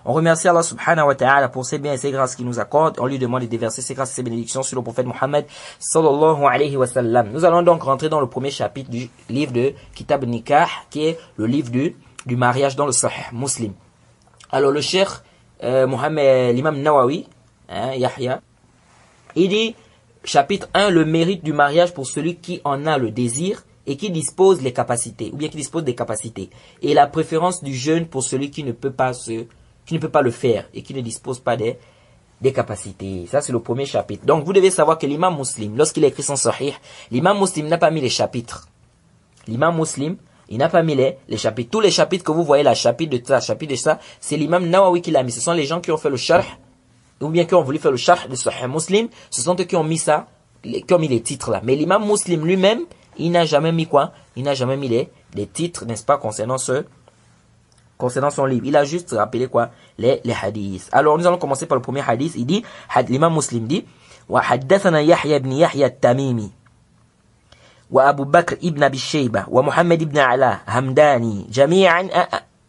On remercie Allah subhanahu wa ta'ala pour ses biens et ses grâces qu'il nous accorde. On lui demande de déverser ses grâces et ses bénédictions sur le prophète Mohammed sallallahu alayhi wa sallam. Nous allons donc rentrer dans le premier chapitre du livre de Kitab Nikah, qui est le livre du mariage dans le Sahih Muslim. Alors le cheikh l'imam Nawawi, Yahya, il dit, chapitre 1, le mérite du mariage pour celui qui en a le désir et qui dispose les capacités, ou bien qui dispose des capacités. Et la préférence du jeûne pour celui qui ne peut pas le faire et qui ne dispose pas des capacités. Ça, c'est le premier chapitre. Donc, vous devez savoir que l'imam Muslim, lorsqu'il a écrit son Sahih, l'imam Muslim n'a pas mis les chapitres. L'imam Muslim, il n'a pas mis les chapitres. Tous les chapitres que vous voyez là, chapitre de ça, c'est l'imam Nawawi qui l'a mis. Ce sont les gens qui ont fait le sharh, ou bien qui ont voulu faire le sharh de Sahih Muslim. Ce sont eux qui ont mis ça, qui ont mis les titres là. Mais l'imam Muslim lui-même, il n'a jamais mis quoi? Il n'a jamais mis les titres, n'est-ce pas, concernant son livre. Il a juste rappelé quoi? Les hadiths. Alors, nous allons commencer par le premier hadith. Il dit, l'imam Muslim dit, وحدثنا يحيى بن يحيى التميمي وأبو بكر ابن أبي الشيبة ومحمد بن علاء همداني جميعا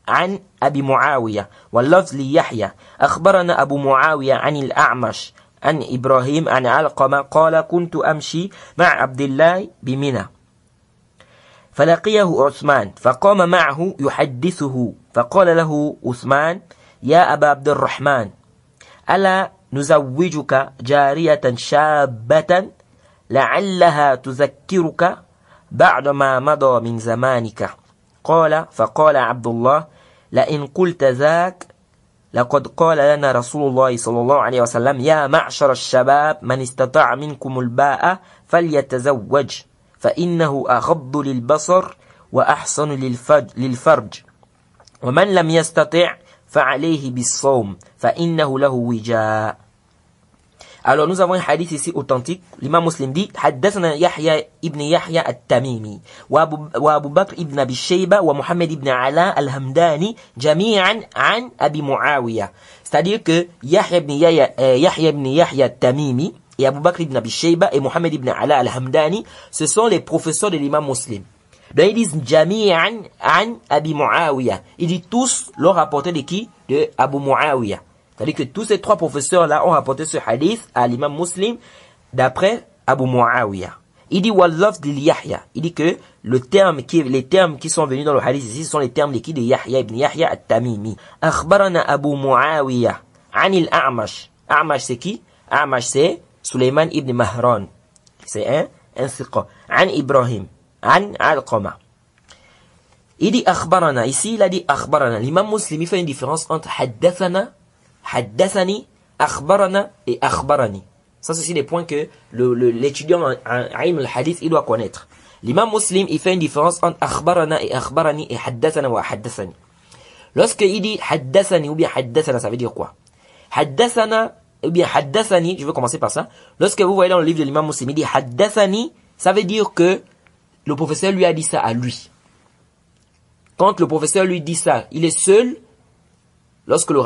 عن أبي معاوية واللفظ ليحيى أخبرنا أبو معاوية عن الأعمش عن إبراهيم عن علقمة قال كنت أمشي مع عبد الله بمنى فلقيه عثمان فقام معه يحدثه فقال له عثمان يا أبا عبد الرحمن ألا نزوجك جارية شابة لعلها تذكرك بعد ما مضى من زمانك فقال عبد الله لئن قلت ذاك لقد قال لنا رسول الله صلى الله عليه وسلم يا معشر الشباب من استطاع منكم الباء فليتزوج فإنه أغض للبصر وأحسن للفرج ومن لم يستطع فعليه بالصوم فإنه له وجاء. Alors nous avons un hadith ici authentique. L'imam Muslim dit حدثنا يحيى ابن يحيى التميمي وأبو بكر ابن أبي شيبة ومحمد ابن علاء الهمداني جميعا عن أبي معاوية. C'est-à-dire que Yahya ibn Yahya التميمي et Abu Bakr ibn Abi Shayba et Mohammed ibn Ala al-Hamdani, ce sont les professeurs de l'imam Muslim. Donc ils disent Jami'an an Abi Muawiyah. Ils disent tous l'ont rapporté de qui? De Abu Muawiyah. C'est-à-dire que tous ces trois professeurs-là ont rapporté ce hadith à l'imam Muslim d'après Abu Muawiyah. Il dit Wallaf de Yahya. Il dit que les termes qui sont venus dans le hadith ici, ce sont les termes de qui? De Yahya ibn Yahya at-Tamimi. Akhbarana Abu Muawiyah anil A'mash. A'mash c'est qui? A'mash c'est Suleiman ibn Mahran, c'est un siqa. An Ibrahim, an Alqama. Il dit akhbarana, ici il a dit akhbarana. L'imam Muslim il fait une différence entre haddathana, haddathani, akhbarana et akhbarani. Ça c'est aussi des points que l'étudiant en ilm al-hadith il doit connaître. L'imam Muslim il fait une différence entre akhbarana et akhbarani et haddathana wa haddathani. Lorsque il dit haddathani ou bien haddathana, ça veut dire quoi? Haddathana ou bien haddathani, je vais commencer par ça. Lorsque vous voyez dans le livre de l'imam Muslim, il dit haddathani, ça veut dire que le professeur lui a dit ça à lui. Quand le professeur lui dit ça, il est seul. Lorsque le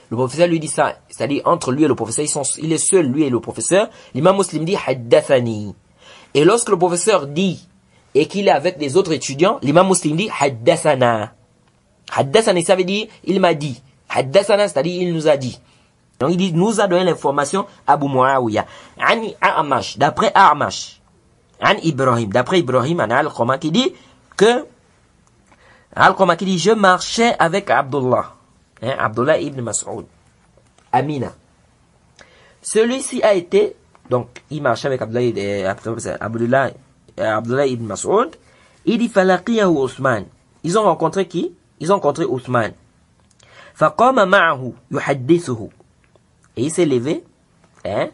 professeur lui dit ça, c'est-à-dire entre lui et le professeur, il est seul, lui et le professeur, l'imam Muslim dit haddathani. Et lorsque le professeur dit et qu'il est avec les autres étudiants, l'imam Muslim dit haddathana. Haddathani, ça veut dire il m'a dit. Haddathana, c'est-à-dire il nous a dit. Donc il dit, nous a donné l'information Abu Muawiyah. An A'mash, d'après A'mash. An Ibrahim, d'après Ibrahim, an Alqama, qui dit que, Alqama qui dit, je marchais avec Abdullah. Abdullah ibn Mas'ud. Amina. Celui-ci a été, donc, il marchait avec Abdullah ibn Mas'ud. Il dit, falaqiyahu Othman. Ils ont rencontré qui? Ils ont rencontré Othman. Faqama ma'ahu, yuhaddithuhu. Et il s'est levé, il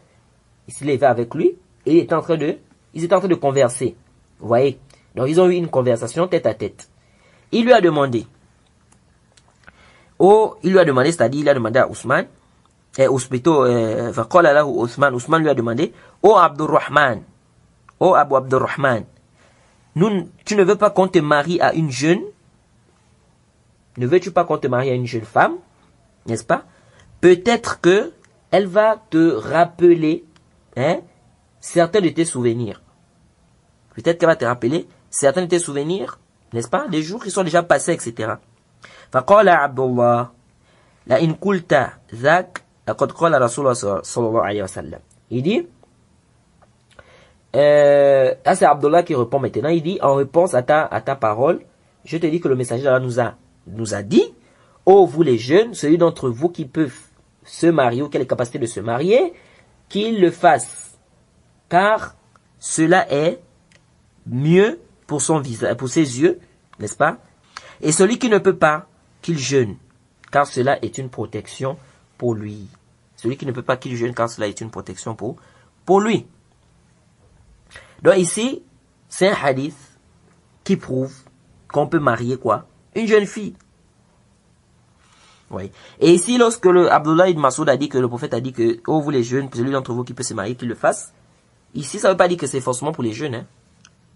s'est levé avec lui, et ils étaient en train de converser. Vous voyez? Donc ils ont eu une conversation tête à tête. Il lui a demandé, c'est-à-dire il a demandé à Ousmane, Ousmane lui a demandé, Abdurrahman, Abu Abdurrahman, tu ne veux pas qu'on te marie à une jeune? Ne veux-tu pas qu'on te marie à une jeune femme? N'est-ce pas? Peut-être que elle va te rappeler certains de tes souvenirs. Peut-être qu'elle va te rappeler certains de tes souvenirs, n'est-ce pas? Des jours qui sont déjà passés, etc. فقال عبد الله la in kulta zak, laqad qala Rasulullah sallallahu alayhi wa sallam. Il dit, c'est Abdullah qui répond maintenant, il dit, en réponse à ta parole, je te dis que le messager d'Allah nous a dit, ô vous les jeunes, celui d'entre vous qui peut se marier ou qui a les capacités de se marier, qu'il le fasse, car cela est mieux pour son visage, pour ses yeux, n'est-ce pas? Et celui qui ne peut pas, qu'il jeûne, car cela est une protection pour lui. Celui qui ne peut pas, qu'il jeûne, car cela est une protection pour lui. Donc ici, c'est un hadith qui prouve qu'on peut marier quoi? Une jeune fille. Oui. Et ici, lorsque Abdullah ibn Masoud a dit que le prophète a dit que, oh vous les jeunes, celui d'entre vous qui peut se marier, qu'il le fasse. Ici, ça ne veut pas dire que c'est forcément pour les jeunes. Hein.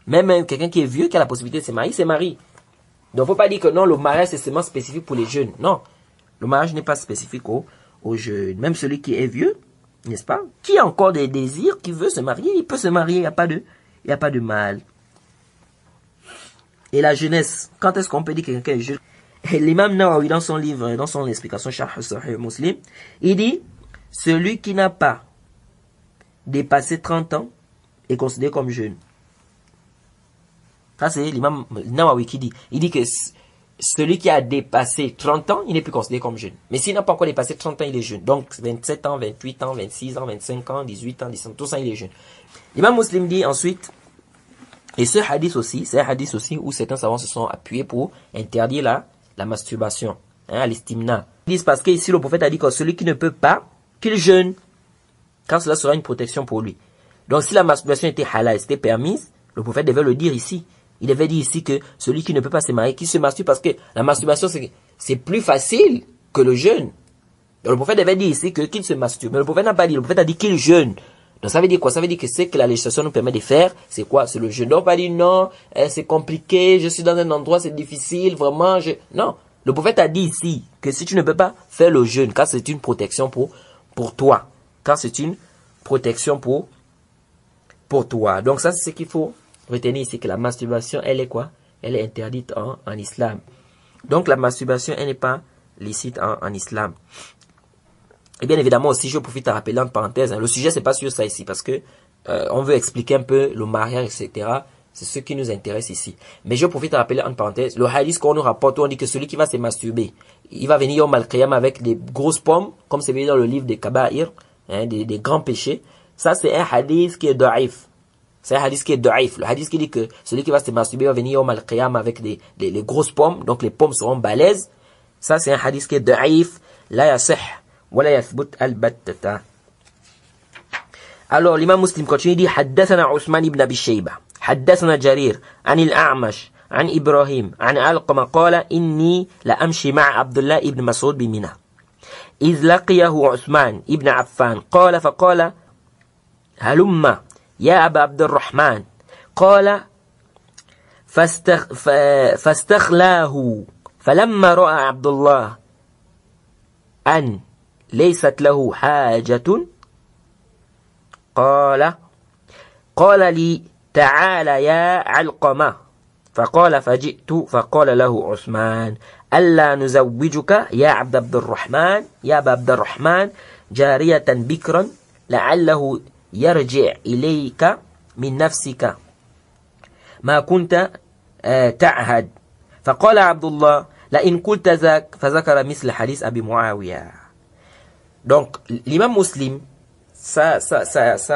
Même quelqu'un qui est vieux, qui a la possibilité de se marier, se marie. Donc, il ne faut pas dire que non, le mariage c'est seulement spécifique pour les jeunes. Non. Le mariage n'est pas spécifique aux jeunes. Même celui qui est vieux, n'est-ce pas? Qui a encore des désirs, qui veut se marier, il peut se marier, il n'y a pas de mal. Et la jeunesse, quand est-ce qu'on peut dire que quelqu'un est jeune? L'imam Nawawi, dans son livre, dans son explication, Sharh Sahih Muslim, il dit, celui qui n'a pas dépassé 30 ans est considéré comme jeune. Ça, c'est l'imam Nawawi qui dit. Il dit que celui qui a dépassé 30 ans, il n'est plus considéré comme jeune. Mais s'il n'a pas encore dépassé 30 ans, il est jeune. Donc, 27 ans, 28 ans, 26 ans, 25 ans, 18 ans, 17 ans, tout ça, il est jeune. L'imam Muslim dit ensuite, et ce hadith aussi, c'est un hadith aussi où certains savants se sont appuyés pour interdire la masturbation, à l'estimna. Ils disent parce que ici le prophète a dit que celui qui ne peut pas, qu'il jeûne, car cela sera une protection pour lui. Donc si la masturbation était halal, c'était permise, le prophète devait le dire ici. Il devait dire ici que celui qui ne peut pas se marier, qui se masturbe, parce que la masturbation c'est plus facile que le jeûne. Donc le prophète devait dire ici que qu'il se masturbe. Mais le prophète n'a pas dit, le prophète a dit qu'il jeûne. Donc ça veut dire quoi? Ça veut dire que c'est que la législation nous permet de faire, c'est quoi? C'est le jeûne. Donc pas dire non, c'est compliqué, je suis dans un endroit, c'est difficile, vraiment, non. Le prophète a dit ici que si tu ne peux pas faire le jeûne, car c'est une protection pour toi. Car c'est une protection pour toi. Donc ça c'est ce qu'il faut retenir ici, que la masturbation, elle est quoi? Elle est interdite en islam. Donc la masturbation, elle n'est pas licite en islam. Et bien évidemment aussi, je profite à rappeler entre parenthèses, le sujet c'est pas sur ça ici, parce que on veut expliquer un peu le mariage, etc. C'est ce qui nous intéresse ici. Mais je profite à rappeler entre parenthèses, le hadith qu'on nous rapporte, on dit que celui qui va se masturber, il va venir au Al-Qiyam avec des grosses pommes, comme c'est vu dans le livre des Kaba'ir, hein, des grands péchés. Ça c'est un hadith qui est da'if. C'est un hadith qui est da'if. Le hadith qui dit que celui qui va se masturber va venir au Al-Qiyam avec des grosses pommes, donc les pommes seront balèzes. Ça c'est un hadith qui est da'if, la yasih. ولا يثبت البتة. Alors l'imam Muslim continue, dit حدثنا عثمان بن أبي شيبة حدثنا جرير عن الأعمش عن إبراهيم عن علقمة قال إني لأمشي مع عبد الله بن مسعود بمنى إذ لقيه عثمان بن عفان قال فقال هلم يا أبا عبد الرحمن قال فاستخلاه فلما رأى عبد الله أن ليست له حاجة قال لي تعال يا علقمة فقال فجئت فقال له عثمان ألا نزوجك يا عبد الرحمن يا أبا عبد الرحمن جارية بكرا لعله يرجع إليك من نفسك ما كنت تعهد فقال عبد الله لئن قلت ذاك فذكر مثل حديث أبي معاوية. Donc, l'imam Muslim, ça,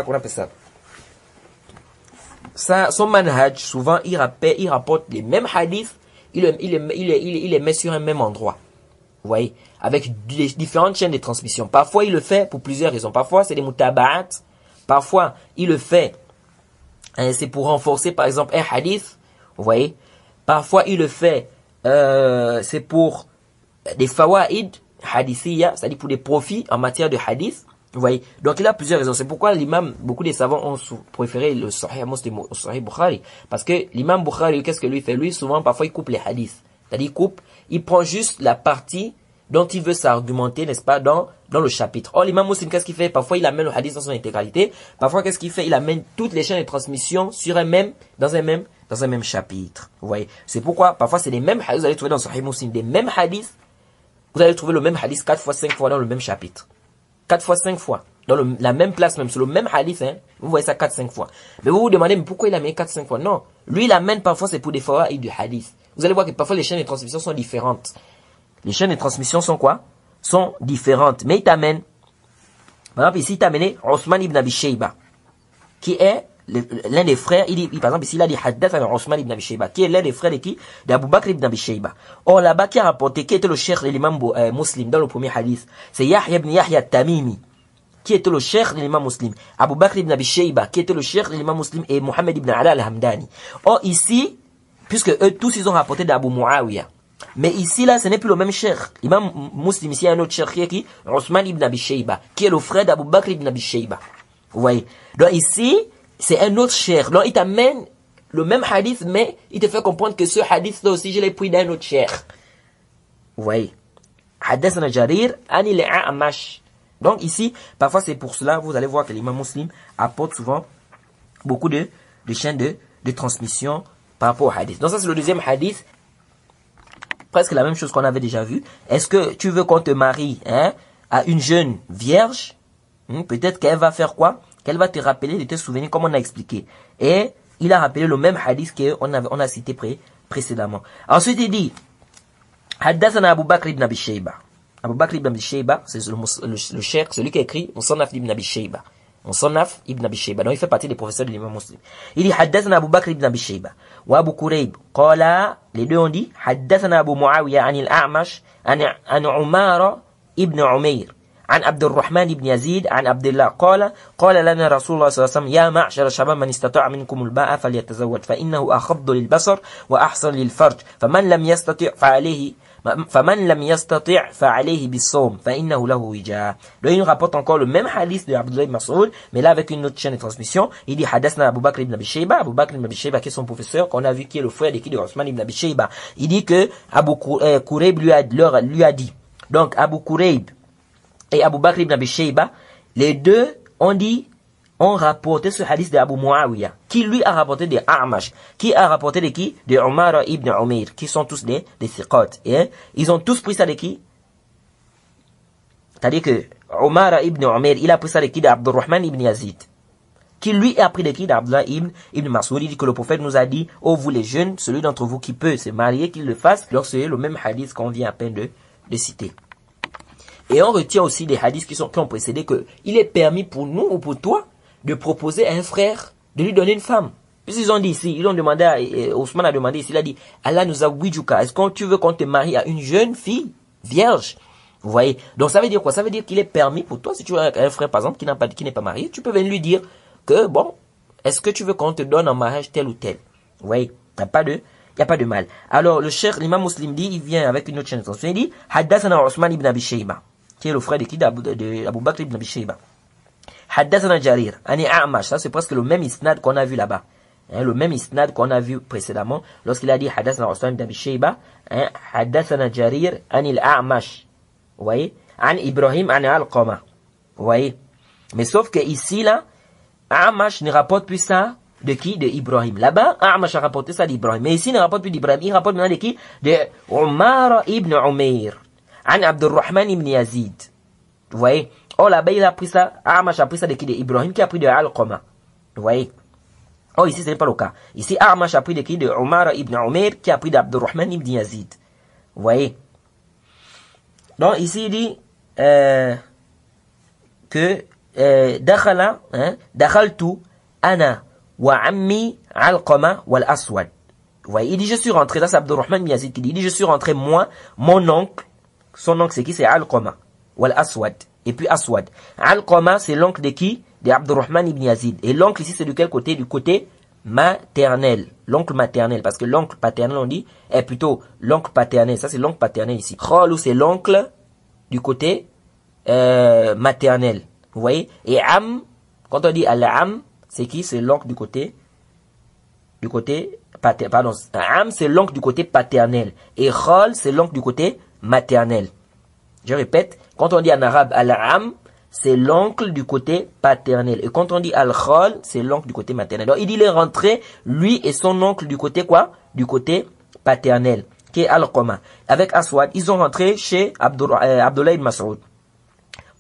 qu'on appelle ça, son manhaj, souvent, il rapporte les mêmes hadiths, il les met sur un même endroit. Vous voyez? Avec différentes chaînes de transmission. Parfois, il le fait pour plusieurs raisons. Parfois, c'est des mutaba'at. Parfois, il le fait, hein, c'est pour renforcer, par exemple, un hadith. Vous voyez? Parfois, il le fait, c'est pour des fawaïd, hadithiyya, c'est-à-dire pour des profits en matière de hadith. Vous voyez? Donc il a plusieurs raisons. C'est pourquoi l'imam, beaucoup des savants ont préféré le Sahih Muslim au Sahih Bukhari. Parce que l'imam Bukhari, qu'est-ce que lui fait? Lui, souvent, parfois, il coupe les hadiths. C'est-à-dire, il prend juste la partie dont il veut s'argumenter, n'est-ce pas, dans le chapitre. Or, l'imam Muslim, qu'est-ce qu'il fait? Parfois, il amène le hadith dans son intégralité. Parfois, qu'est-ce qu'il fait? Il amène toutes les chaînes de transmission sur dans un même chapitre. Vous voyez? C'est pourquoi, parfois, c'est les mêmes hadiths, vous allez trouver dans le Sahih Muslim, des mêmes hadiths. vous allez trouver le même hadith 4 fois, 5 fois dans le même chapitre. 4 fois, 5 fois. Dans la même place même, sur le même hadith, hein. Vous voyez ça 4, 5 fois. Mais vous vous demandez, mais pourquoi il a mis 4, 5 fois? Non. Lui, il amène parfois, c'est pour des fawaïd du hadith. Vous allez voir que parfois les chaînes de transmission sont différentes. Les chaînes de transmission sont quoi? Sont différentes. Mais il t'amène, par exemple, ici, il t'a amené Othman ibn Abi Shayba, qui est l'un des frères. Il dit, par exemple, ici, il a dit Haddathana Othman ibn Abi Shayba, qui est l'un des frères de qui? D'Abu Bakr ibn Abi Shayba. Or, là-bas, qui a rapporté, qui était le cheikh de l'imam muslim dans le premier hadith, c'est Yahya ibn Yahya Tamimi, qui était le cheikh de l'imam muslim. Abu Bakr ibn Abi Shayba, qui était le cheikh de l'imam muslim, et Mohammed ibn Ala al-Hamdani. Or, ici, puisque eux tous, ils ont rapporté d'Abu Muawiyah. Mais ici, là, ce n'est plus le même cheikh. L'imam muslim, ici, il y a un autre cheikh qui est qui? Othman ibn Abi Shayba, qui est le frère d'Abu Bakr ibn Abi Shayba. Vous voyez? Donc ici, c'est un autre cheikh. Donc il t'amène le même hadith, mais il te fait comprendre que ce hadith-là aussi, je l'ai pris d'un autre cheikh. Vous voyez? Haddathana Jarir, anil A'mash. Donc ici, parfois c'est pour cela, vous allez voir que l'imam muslim apporte souvent beaucoup de chaînes de transmission par rapport au hadith. Donc ça c'est le deuxième hadith. Presque la même chose qu'on avait déjà vu. Est-ce que tu veux qu'on te marie à une jeune vierge? Peut-être qu'elle va faire quoi? Qu'elle va te rappeler de tes souvenirs comme on a expliqué. Et il a rappelé le même hadith qu'on a cité précédemment. Ensuite il dit Haddathana Abu Bakr ibn Abi Shayba. Abu Bakr ibn Abi Shayba, c'est le cheikh, celui qui a écrit Musannaf ibn Abi Shayba. Musannaf ibn Abi Shayba. Donc il fait partie des professeurs de l'imam muslim. Il dit Haddathana Abu Bakr ibn Abi Shayba. Wa Abu Kurayb. Qala, les deux ont dit Haddathana Abu Muawiyah anil A'mash an Umara ibn Umayr. عن عبد الرحمن بن يزيد عن عبد الله قال لنا رسول الله صلى الله عليه وسلم يا معشر الشباب من استطاع منكم الباء فليتزوج فإنه أخض للبصر وأحسن للفرج فمن لم يستطع فعليه بالصوم فإنه له وجاء. Donc il nous rapporte encore le même hadith de Abdullah ibn Mas'ud, mais là avec une autre chaîne de transmission. Il dit Hadathna Abu Bakr ibn Abi Shayba. Abu Bakr ibn Abi Shayba qui est son professeur, qu'on a vu qui est le frère de Othman ibn Abi Shayba. Il dit que Abu Kurayb lui a dit. Donc Abu Kurayb et Abu Bakr ibn Abi Shayba, les deux ont rapporté ce hadith de Abu Muawiyah, qui lui a rapporté de A'mash, qui a rapporté de qui? De Umar ibn Umayr, qui sont tous des thiqat. Et ils ont tous pris ça de qui? C'est-à-dire que Umar ibn Umayr, il a pris ça de qui? De Abdurrahman ibn Yazid, qui lui a pris de qui? d'Abdullah ibn Mas'ud. Il dit que le prophète nous a dit, oh vous les jeunes, celui d'entre vous qui peut se marier, qu'il le fasse. Alors c'est le même hadith qu'on vient à peine de citer. Et on retient aussi des hadiths qui ont précédé que il est permis pour nous ou pour toi de proposer à un frère de lui donner une femme. Puisqu'ils ont dit ici, ils ont demandé, Ousmane a demandé ici, il a dit, Allah nous a wijuka, est-ce que tu veux qu'on te marie à une jeune fille vierge? Vous voyez? Donc ça veut dire quoi? Ça veut dire qu'il est permis pour toi, si tu as un frère par exemple qui n'est pas marié, tu peux venir lui dire que bon, est-ce que tu veux qu'on te donne en mariage tel ou tel? Vous voyez? Il n'y a pas de mal. Alors le cheikh, l'imam muslim dit, il vient avec une autre chaîne de transmission, il dit, Haddathana Othman ibn Abi Shayba, qui est le frère de qui? d'Abu Bakr ibn Abi Shayba. Haddathana Jarir, ani A'mash, ça c'est presque le même isnad qu'on a vu là-bas. Le même isnad qu'on a vu précédemment, lorsqu'il a dit Haddathana Othman ibn Abi Shayba, Haddathana Jarir, ani A'mash. Vous voyez? An Ibrahim, an Alqama. Vous voyez? Mais sauf que ici, là, A'mash ne rapporte plus ça de qui? De Ibrahim. Là-bas, A'mash a rapporté ça d'Ibrahim. Mais ici, il ne rapporte plus d'Ibrahim. Il rapporte maintenant de qui? De Umar ibn Umayr. An Abdurrahman ibn Yazid. Vous voyez? Oh, là-bas, il a pris ça. A'mash a pris ça de qui? De Ibrahim, qui a pris de Al-Qama. Vous voyez? Oh, ici, ce n'est pas le cas. Ici, A'mash a pris de qui? De Umar ibn Umayr, qui a pris d'Abdurrahman ibn Yazid. Vous voyez? Donc, ici, il dit que dakhaltu ana wa ammi Al-Qama wal Aswad. Vous voyez? Il dit, je suis rentré. Là, c'est Abdurrahman ibn Yazid qui dit, je suis rentré, moi, mon oncle. Son oncle, c'est qui? C'est Al-Qama wal Aswad. Et puis Aswad. Al-Qama, c'est l'oncle de qui? De Abdurrahman ibn Yazid. Et l'oncle ici, c'est de quel côté? Du côté maternel. L'oncle maternel. Parce que l'oncle paternel, on dit, est plutôt l'oncle paternel. Ça, c'est l'oncle paternel ici. Khalou, c'est l'oncle du côté maternel. Vous voyez? Et Am, quand on dit Al-Am, c'est qui? C'est l'oncle du côté paternel. Pardon. Am, c'est l'oncle du côté paternel. Et Khal, c'est l'oncle du côté maternel. Je répète, quand on dit en arabe Al-Am, c'est l'oncle du côté paternel. Et quand on dit Al-Khal, c'est l'oncle du côté maternel. Donc il dit, il est rentré, lui et son oncle du côté quoi? Du côté paternel. qui est Al-Qama, avec Aswad, ils ont rentré chez Abdullah ibn Mas'ud.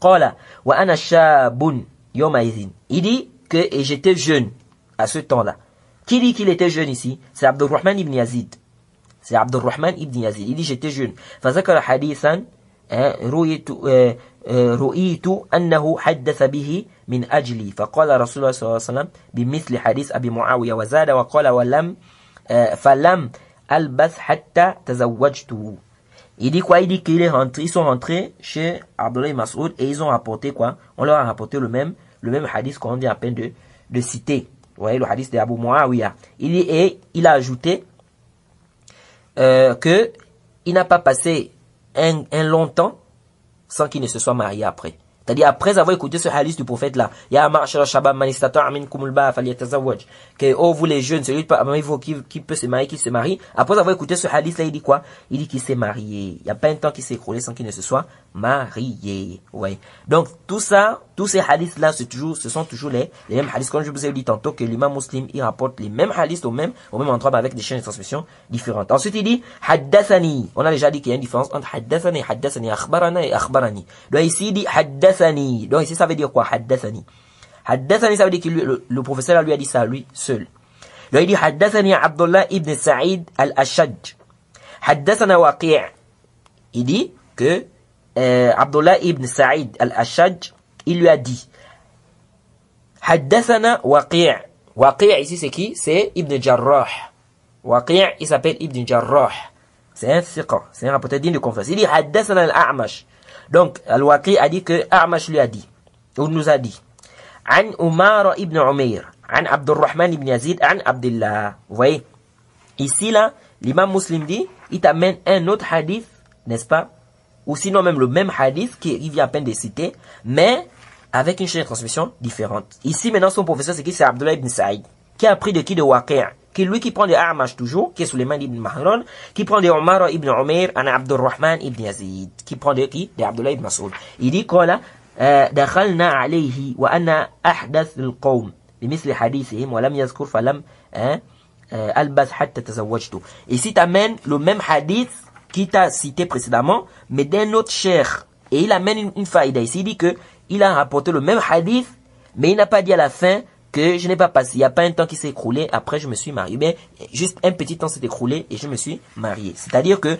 Qala wa ana shabun yawmaidhin. Il dit que et j'étais jeune à ce temps-là. Qui dit qu'il était jeune ici? C'est Abdurrahman ibn Yazid. C'est Abdurrahman ibn Yazid. Il dit j'étais jeune. فذكر حديثا رؤيت أنه حدث به من أجلي فقال رسول الله صلى الله عليه وسلم بمثل حديث أبي معاوية وزاد وقال ولم فلم ألبث حتى تزوجته. Il dit quoi? Il dit qu'il est rentré, ils sont rentrés chez Abdullah ibn Mas'ud et ils ont rapporté quoi? On leur a rapporté le même hadith qu'on vient à peine de citer. Vous voyez le hadith d'Abu Muawiyah. Et il a ajouté que il n'a pas passé un long temps sans qu'il ne se soit marié après. C'est-à-dire après avoir écouté ce hadith du prophète là, ya ma'shara shabab man istata'a minkum al-ba'a falyatazawwaj, que oh vous les jeunes, celui qui peut se marier, qui se marie. Après avoir écouté ce hadith là, il dit quoi? Il dit qu'il s'est marié. Il n'y a pas un temps qui s'est écoulé sans qu'il ne se soit marié. Ouais. Donc tout ça, tous ces hadiths là, ce sont toujours les mêmes hadiths. Comme je vous ai dit tantôt que l'imam Muslim il rapporte les mêmes hadiths au même endroit mais avec des chaînes de transmission différentes. Ensuite il dit haddathani. On a déjà dit qu'il y a une différence entre haddathani, akhbarana et akhbarani. Donc ici il dit haddathani. Donc ici ça veut dire quoi? Haddathani. Haddathani ça veut dire que le professeur lui a dit ça à lui seul. Donc il dit haddathani Abdullah ibn Sa'id al-Ashaj. Haddathana Waqi'. Il dit que Abdullah ibn Sa'id al-Ashaj il lui a dit haddathana Waqi'. Waqi' ici c'est qui? C'est Ibn Jarrah. Waqi' il s'appelle Ibn Jarrah. C'est un thiqa, c'est un rapporteur digne de confiance. Il dit haddathana al-A'mash. Donc, Al-Waqi a dit que A'mash lui a dit, ou nous a dit, An Umar ibn Umayr, An Abdurrahman ibn Yazid, An Abdullah. Vous voyez, ici là, l'imam Muslim dit, il t'amène un autre hadith, n'est-ce pas? Ou sinon même le même hadith qui vient à peine de citer, mais avec une chaîne de transmission différente. Ici maintenant son professeur c'est qui? C'est Abdullah ibn Sa'id, qui a appris de qui? De Waqi'. Qui lui qui prend des A'mash toujours, qui est Suleiman ibn Mahran, qui prend des Umar ibn Umayr, an Abdurrahman ibn Yazid, qui prend des qui? Des Abdullah ibn Mas'ud. Il dit quoi là? دخلنا عليه وأنا أحدث القوم بمثل حديثهم ولم يذكر فلم ألبث حتى تزوجته. Ici t'amène le même hadith qui t'a cité précédemment, mais d'un autre cheikh. Et il amène une faïda ici. Il dit que il a rapporté le même hadith, mais il n'a pas dit à la fin que je n'ai pas passé, il n'y a pas un temps qui s'est écroulé, après je me suis marié. Mais juste un petit temps s'est écroulé et je me suis marié. C'est-à-dire que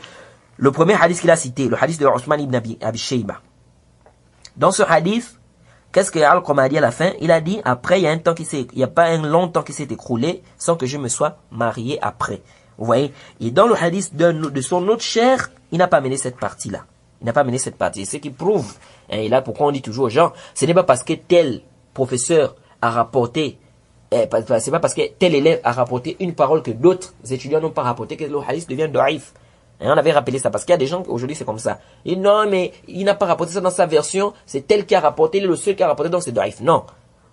le premier hadith qu'il a cité, le hadith de Othman ibn Abi Shayba. Dans ce hadith, qu'est-ce que Al-Qama a dit à la fin? Il a dit, après, il n'y a pas un long temps qui s'est écroulé sans que je me sois marié après. Vous voyez? Et dans le hadith de son autre cheikh, il n'a pas mené cette partie-là. Il n'a pas mené cette partie. C'est ce qui prouve. Et là, pourquoi on dit toujours aux gens, ce n'est pas parce que tel professeur a rapporté, c'est pas parce que tel élève a rapporté une parole que d'autres étudiants n'ont pas rapporté que le hadith devient da'if. Et on avait rappelé ça parce qu'il y a des gens aujourd'hui c'est comme ça. Et non mais il n'a pas rapporté ça dans sa version, c'est tel qui a rapporté, il est le seul qui a rapporté donc c'est da'if. Non.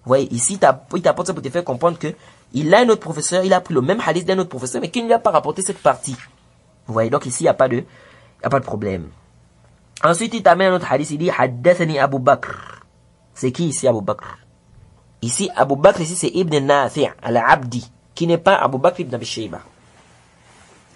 Vous voyez, ici il t'apporte ça pour te faire comprendre que il a un autre professeur, il a pris le même hadith d'un autre professeur mais qu'il ne lui a pas rapporté cette partie. Vous voyez, donc ici il n'y a pas de problème. Ensuite il t'amène un autre hadith, il dit haddathani Abu Bakr. C'est qui ici Abu Bakr? Ici, Abu Bakr, ici, c'est Ibn Nafi' al-Abdi, qui n'est pas Abu Bakr ibn Abi Shayba.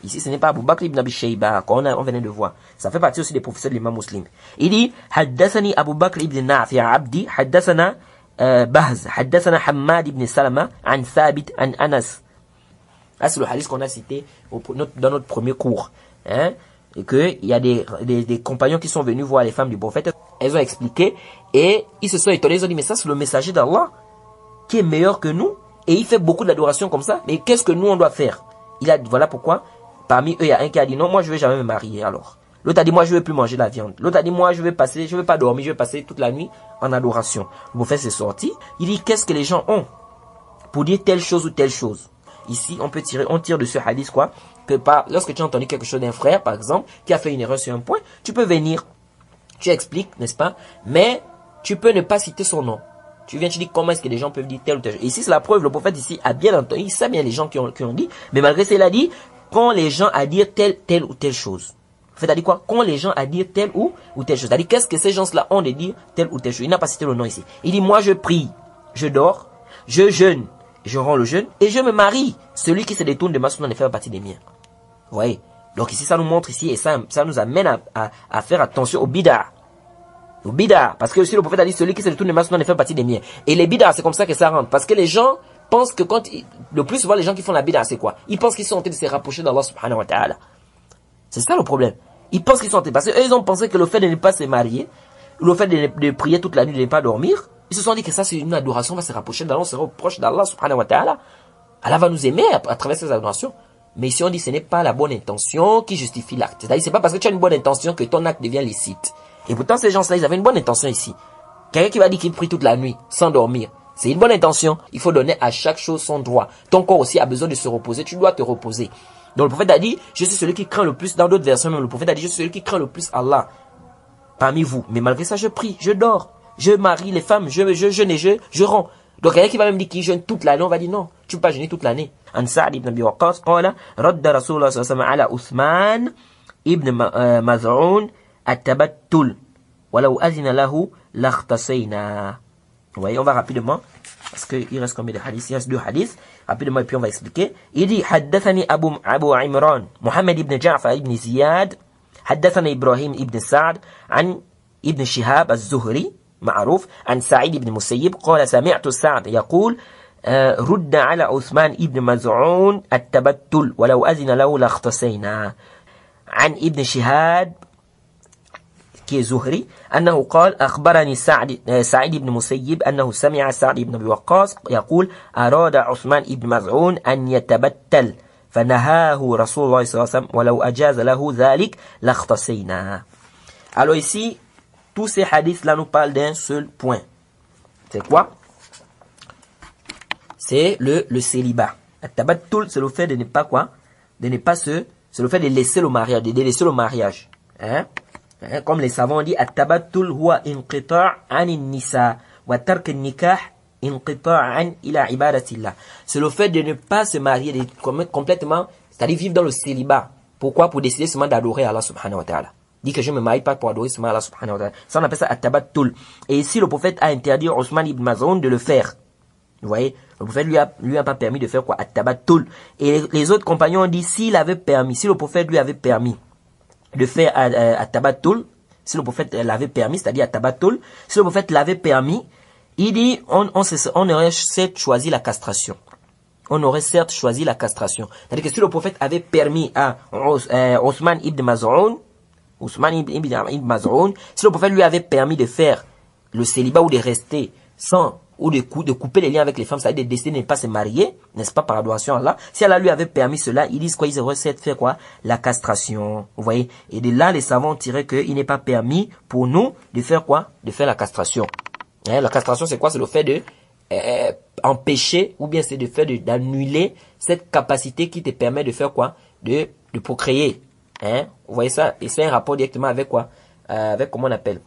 Ici, ce n'est pas Abu Bakr ibn Abi Shayba, qu'on venait de voir. Ça fait partie aussi des professeurs de l'imam Muslim. Il dit, Haddathani Abu Bakr ibn Nafi' al-Abdi, Haddathana Bahz, Haddathana Hammad ibn Salama, an Thabit, an Anas. Ah, c'est le hadith qu'on a cité dans notre premier cours. Hein? Et qu'il y a des compagnons qui sont venus voir les femmes du prophète. Elles ont expliqué, et ils se sont étonnés, ils ont dit, mais ça, c'est le messager d'Allah, qui est meilleur que nous, et il fait beaucoup d'adoration comme ça, mais qu'est-ce que nous on doit faire? Voilà pourquoi, parmi eux, il y a un qui a dit, non, moi je vais jamais me marier alors. L'autre a dit, moi je vais plus manger la viande. L'autre a dit, moi je vais pas dormir, je vais passer toute la nuit en adoration. Le prophète s'est sorti, il dit, qu'est-ce que les gens ont pour dire telle chose ou telle chose? Ici, on tire de ce hadith quoi, que lorsque tu as entendu quelque chose d'un frère, par exemple, qui a fait une erreur sur un point, tu peux venir, tu expliques, n'est-ce pas? Mais tu peux ne pas citer son nom. Tu viens, tu dis comment est-ce que les gens peuvent dire tel ou tel chose. Ici, c'est la preuve, le prophète ici a bien entendu, il sait bien les gens qui ont dit, mais malgré ça, il a dit, quand les gens à dire telle ou telle chose. En fait, il a dit quoi? Quand les gens à dire telle ou telle chose. Il a dit, qu'est-ce que ces gens-là ont de dire telle ou telle chose? Il n'a pas cité le nom ici. Il dit, moi je prie, je dors, je jeûne, je rends le jeûne, et je me marie. Celui qui se détourne de ma sunna ne fait pas partie des miens. Vous voyez? Donc ici, ça nous montre ici, et ça nous amène à faire attention aux bid'ah. Aux bid'ah. Parce que aussi le prophète a dit, celui qui se détourne de ma sunna ne fait partie des miens. Et les bid'ah, c'est comme ça que ça rentre. Parce que les gens pensent que le plus souvent, les gens qui font la bid'ah, c'est quoi? Ils pensent qu'ils sont en train de se rapprocher d'Allah subhanahu wa ta'ala. C'est ça le problème. Ils pensent qu'ils sont en train, parce qu'eux, ils ont pensé que le fait de ne pas se marier, le fait de prier toute la nuit, de ne pas dormir, ils se sont dit que ça c'est une adoration, on va se rapprocher d'Allah, on se rapproche d'Allah subhanahu wa ta'ala. Allah va nous aimer à travers ces adorations. Mais ici on dit que ce n'est pas la bonne intention qui justifie l'acte. C'est-à-dire c'est pas parce que tu as une bonne intention que ton acte devient licite. Et pourtant ces gens-là, ils avaient une bonne intention ici. Quelqu'un qui va dire qu'il prie toute la nuit, sans dormir, c'est une bonne intention. Il faut donner à chaque chose son droit. Ton corps aussi a besoin de se reposer, tu dois te reposer. Donc le prophète a dit, je suis celui qui craint le plus, dans d'autres versions même, le prophète a dit, je suis celui qui craint le plus Allah parmi vous. Mais malgré ça, je prie, je dors, je marie les femmes, je jeûne et je rends. Donc quelqu'un qui va même dire qu'il jeûne toute l'année, on va dire non, tu ne peux pas jeûner toute l'année. An Sa'd ibn Abi Waqqas, qala, radda Rasulullah sallallahu alayhi wa sallam ala Uthman ibn Maz'un at-tabattul, walau azina lahu lakhtasayna. Vous voyez, on va rapidement, parce qu'il reste combien de hadiths? Il reste 2 hadiths. Rapidement, et puis on va expliquer. Il dit, Haddathani Abu Imran, Muhammad ibn Ja'far ibn Ziyad, Haddathani Ibrahim ibn Sa'd, an ibn Shihab al-Zuhri, معروف, عن سعيد بن مسيب قال سمعت سعد يقول رد على عثمان ibn مزعون التبتل ولو أذن له لاختصينا. عن ابن شهاب كي زهري أنه قال أخبرني سعيد بن مسيب أنه سمع سعد بن أبي وقاص يقول أراد عثمان بن مزعون أن يتبتل فنهاه رسول الله صلى الله عليه وسلم ولو أجاز له ذلك لاختصينا. Alors ici, tous ces hadiths-là nous parlent d'un seul point. C'est quoi? C'est le célibat. At-tabattul, c'est le fait de ne pas quoi? De ne pas c'est le fait de laisser le mariage, de délaisser le mariage. Hein? Comme les savants ont dit, at-tabattul huwa inqita' anin nisa wa tark an-nikah inqita'an ila ibadatillah. C'est le fait de ne pas se marier complètement, c'est-à-dire vivre dans le célibat. Pourquoi? Pour décider seulement d'adorer Allah subhanahu wa ta'ala. Dit que je ne me marie pas pour adorer seulement Allah subhanahu wa ta'ala. Ça on appelle ça at-tabattul. Et ici le prophète a interdit à Othman ibn Maz'un de le faire. Vous voyez, le prophète lui a pas permis de faire quoi? At-tabattul. Et les autres compagnons ont dit, s'il avait permis, si le prophète lui avait permis de faire at-tabattul, si le prophète l'avait permis, c'est-à-dire at-tabattul, si le prophète l'avait permis, il dit, on aurait certes choisi la castration. On aurait certes choisi la castration. C'est-à-dire que si le prophète avait permis à Othman ibn Maz'un, si le prophète lui avait permis de faire le célibat ou de rester sans, ou de couper les liens avec les femmes, c'est-à-dire de décider de ne pas se marier, n'est-ce pas, par adoration à Allah, si Allah lui avait permis cela, ils disent quoi? Ils auraient certes fait quoi? La castration. Vous voyez? Et de là, les savants tiraient qu'il n'est pas permis pour nous de faire quoi? De faire la castration. Hein? La castration, c'est quoi? C'est le fait de empêcher, ou bien c'est le fait d'annuler cette capacité qui te permet de faire quoi? De procréer. Hein? Vous voyez ça? Et c'est un rapport directement avec quoi? Avec comment on appelle?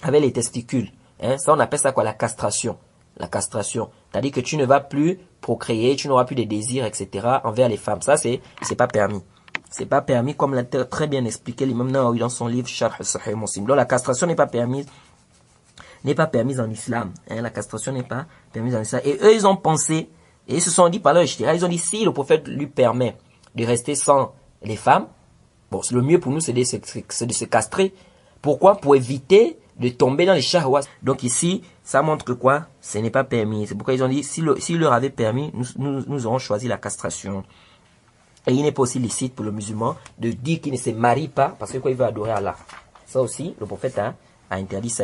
Avec les testicules. Hein? Ça, on appelle ça quoi? La castration. La castration. C'est-à-dire que tu ne vas plus procréer, tu n'auras plus de désirs, etc. envers les femmes. Ça, c'est pas permis. C'est pas permis, comme l'a très bien expliqué l'imam Nawawi dans son livre Sharh Sahih Muslim. Donc, la castration n'est pas permise en islam. Hein? La castration n'est pas permise en islam. Et eux, ils ont pensé, et ils se sont dit par leur ijtihad, ils ont dit, si le prophète lui permet de rester sans les femmes, bon, le mieux pour nous, c'est de se castrer. Pourquoi? Pour éviter de tomber dans les shahwas. Donc ici, ça montre que quoi? Ce n'est pas permis. C'est pourquoi ils ont dit, s'il leur avait permis, nous aurons choisi la castration. Et il n'est pas aussi licite pour le musulman de dire qu'il ne se marie pas parce que quoi, il veut adorer Allah. Ça aussi, le prophète a interdit ça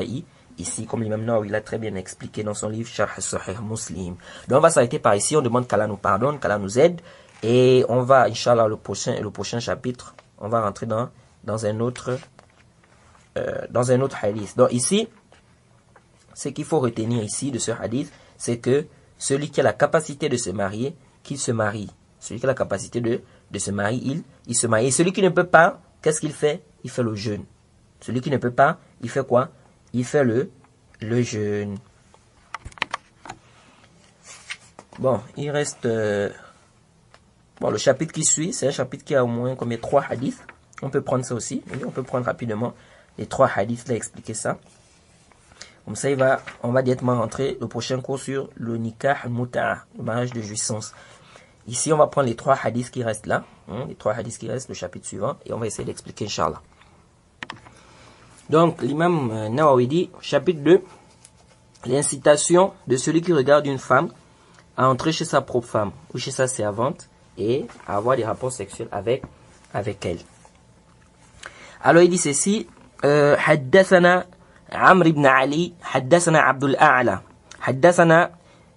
ici, comme l'imam Nawawi l'a très bien expliqué dans son livre Sharh Sahih Muslim. Donc on va s'arrêter par ici. On demande qu'Allah nous pardonne, qu'Allah nous aide. Et on va, Inch'Allah, le prochain chapitre, on va rentrer dans un autre hadith. Donc ici, ce qu'il faut retenir ici de ce hadith, c'est que celui qui a la capacité de se marier, qu'il se marie. Celui qui a la capacité de se marier, il se marie. Et celui qui ne peut pas, qu'est-ce qu'il fait? Il fait le jeûne. Celui qui ne peut pas, il fait quoi? Il fait le jeûne. Bon, il reste... Bon, le chapitre qui suit, c'est un chapitre qui a au moins combien? 3 hadiths. On peut prendre ça aussi. On peut prendre rapidement les 3 hadiths là, expliquer ça. Comme ça, on va directement rentrer le prochain cours sur le nikah al-muta'a, le mariage de jouissance. Ici, on va prendre les 3 hadiths qui restent là. Les 3 hadiths qui restent, le chapitre suivant, et on va essayer d'expliquer, Inch'Allah. Donc, l'imam Nawawi dit, chapitre 2, l'incitation de celui qui regarde une femme à entrer chez sa propre femme ou chez sa servante et à avoir des rapports sexuels avec elle. Alors, il dit ceci, حدثنا عمرو بن علي حدثنا عبد الأعلى حدثنا